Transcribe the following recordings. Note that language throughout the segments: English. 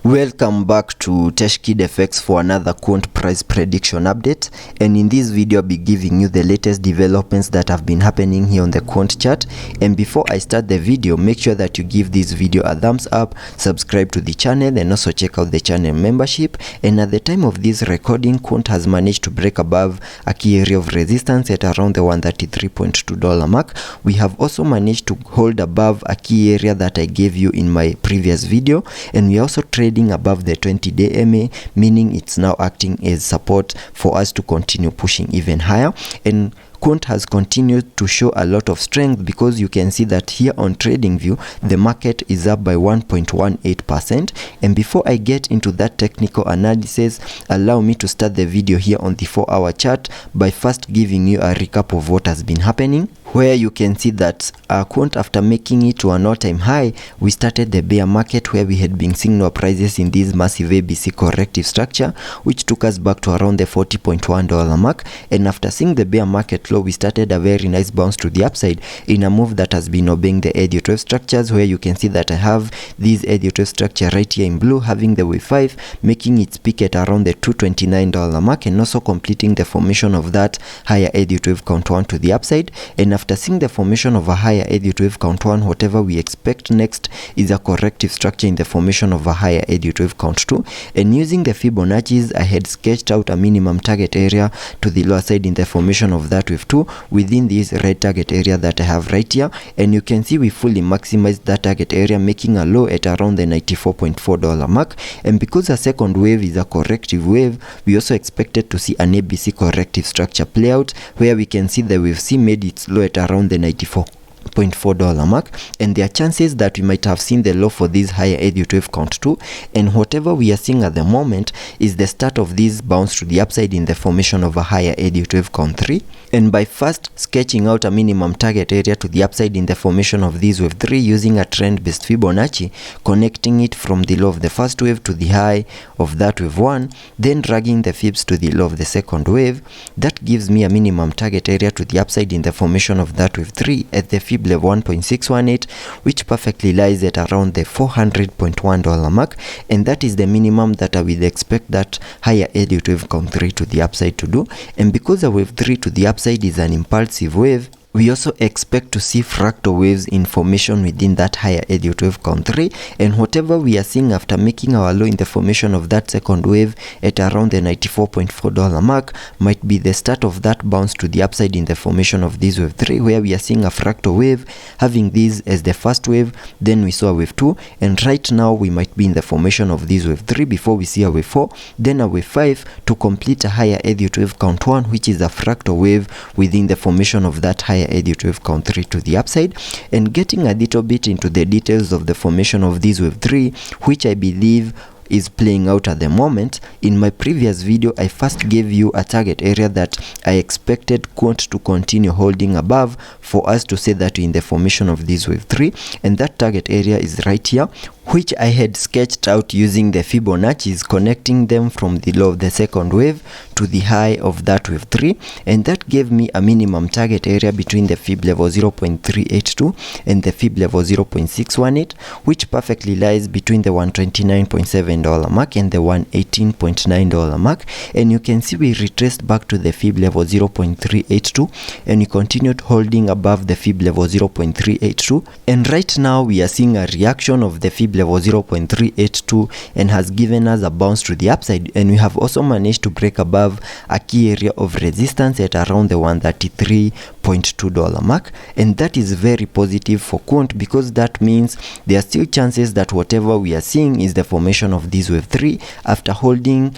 Welcome back to Teshkid FX for another Quant price prediction update, and in this video I'll be giving you the latest developments that have been happening here on the Quant chart. And before I start the video, make sure that you give this video a thumbs up, subscribe to the channel, and also check out the channel membership. And at the time of this recording, Quant has managed to break above a key area of resistance at around the $133.2 mark. We have also managed to hold above a key area that I gave you in my previous video, and we are also trading above the 20-day MA, meaning it's now acting as support for us to continue pushing even higher. And Quant has continued to show a lot of strength, because you can see that here on TradingView the market is up by 1.18%. and before I get into that technical analysis, allow me to start the video here on the 4-hour chart by first giving you a recap of what has been happening, where you can see that Quant, after making it to an all-time high, we started the bear market where we had been seeing no prices in this massive ABC corrective structure, which took us back to around the $40.1 mark. And after seeing the bear market low, we started a very nice bounce to the upside in a move that has been obeying the Elliot structures, where you can see that I have this Elliot structure right here in blue, having the wave 5 making its peak at around the $229 mark, and also completing the formation of that higher Elliot wave count 1 to the upside. And after seeing the formation of a higher Elliot wave count 1, whatever we expect next is a corrective structure in the formation of a higher Elliot wave count 2. And using the Fibonacci's, I had sketched out a minimum target area to the lower side in the formation of that wave 2 within this red target area that I have right here. And you can see we fully maximized that target area, making a low at around the $94.4 mark. And because a second wave is a corrective wave, we also expected to see an ABC corrective structure play out, where we can see the wave C made its low at around the $94.4 mark, and there are chances that we might have seen the low for this higher Elliot wave count 2. And whatever we are seeing at the moment is the start of this bounce to the upside in the formation of a higher Elliot wave count 3. And by first sketching out a minimum target area to the upside in the formation of this wave 3 using a trend based Fibonacci, connecting it from the low of the first wave to the high of that wave 1, then dragging the fibs to the low of the second wave, that gives me a minimum target area to the upside in the formation of that wave 3 at the fib level 1.618, which perfectly lies at around the $400.1 mark. And that is the minimum that I will expect that higher Elliot wave count 3 to the upside to do. And because a wave 3 to the upside is an impulsive wave, we also expect to see fractal waves in formation within that higher Elliot wave count 3, and whatever we are seeing after making our low in the formation of that second wave at around the $94.4 mark might be the start of that bounce to the upside in the formation of this wave 3, where we are seeing a fractal wave, having this as the first wave, then we saw a wave 2, and right now we might be in the formation of this wave 3 before we see a wave 4, then a wave 5 to complete a higher Elliot wave count 1, which is a fractal wave within the formation of that higher Elliot wave count 3 to the upside. And getting a little bit into the details of the formation of this wave 3, which I believe is playing out at the moment. In my previous video, I first gave you a target area that I expected Quant to continue holding above for us to say that we're in the formation of this wave 3, and that target area is right here, which I had sketched out using the Fibonacci's, connecting them from the low of the second wave to the high of that wave 3, and that gave me a minimum target area between the fib level 0.382 and the fib level 0.618, which perfectly lies between the $129.7 mark and the $118.9 mark. And you can see we retraced back to the fib level 0.382, and we continued holding above the fib level 0.382, and right now we are seeing a reaction of the fib level 0.382 and has given us a bounce to the upside. And we have also managed to break above a key area of resistance at around the $133.2 mark, and that is very positive for Quant, because that means there are still chances that whatever we are seeing is the formation of this wave 3 after holding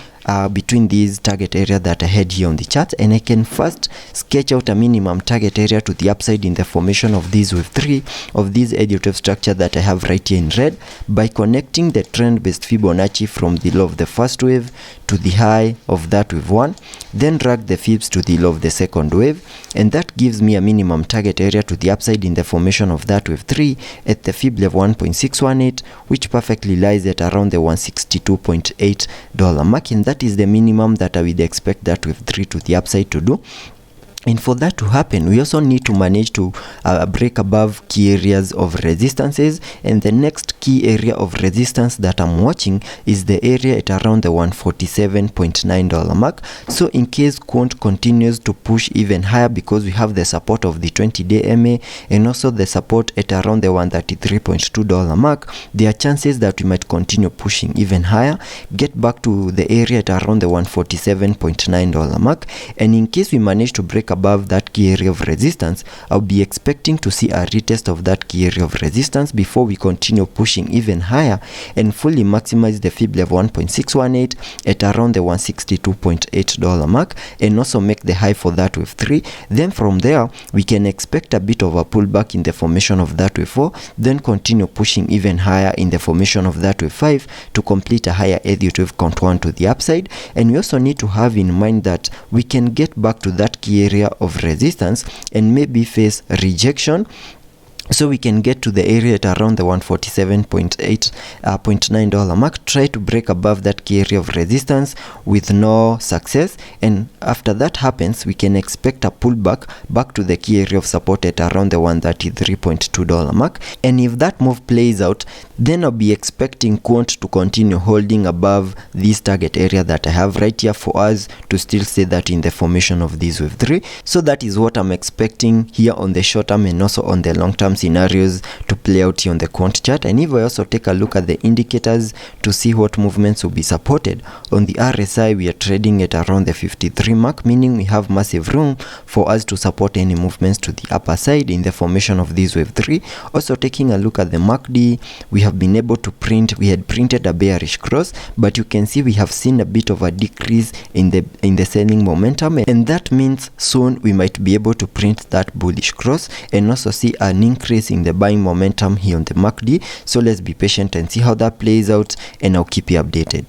between these target area that I had here on the chart. And I can first sketch out a minimum target area to the upside in the formation of this wave 3 of this Elliot wave structure that I have right here in red, by connecting the trend based Fibonacci from the low of the first wave to the high of that wave 1, then drag the fibs to the low of the second wave, and that gives me a minimum target area to the upside in the formation of that wave 3 at the fib level 1.618, which perfectly lies at around the $162.8 mark, and that is the minimum that I would expect that wave 3 to the upside to do. And for that to happen, we also need to manage to break above key areas of resistances. And the next key area of resistance that I'm watching is the area at around the $147.9 mark. So in case Quant continues to push even higher, because we have the support of the 20-day MA and also the support at around the $133.2 mark, there are chances that we might continue pushing even higher, get back to the area at around the $147.9 mark. And in case we manage to break above that key area of resistance, I'll be expecting to see a retest of that key area of resistance before we continue pushing even higher and fully maximize the fib level 1.618 at around the $162.8 mark, and also make the high for that wave 3. Then from there we can expect a bit of a pullback in the formation of that wave 4, then continue pushing even higher in the formation of that wave 5 to complete a higher Elliot wave count 1 to the upside. And we also need to have in mind that we can get back to that key area of resistance and maybe face rejection, so we can get to the area at around the $147.9 mark, try to break above that key area of resistance with no success, and after that happens, we can expect a pullback back to the key area of support at around the $133.2 mark. And if that move plays out, then I'll be expecting Quant to continue holding above this target area that I have right here for us to still stay that in the formation of this wave 3. So that is what I'm expecting here on the short term and also on the long term scenarios to play out here on the Quant chart. And if I also take a look at the indicators to see what movements will be supported, on the RSI we are trading at around the 53 mark, meaning we have massive room for us to support any movements to the upper side in the formation of this wave 3. Also taking a look at the MACD, we have been able to print, we had printed a bearish cross, but you can see we have seen a bit of a decrease in the selling momentum, and that means soon we might be able to print that bullish cross and also see an increase in the buying momentum here on the MACD. So let's be patient and see how that plays out, and I'll keep you updated.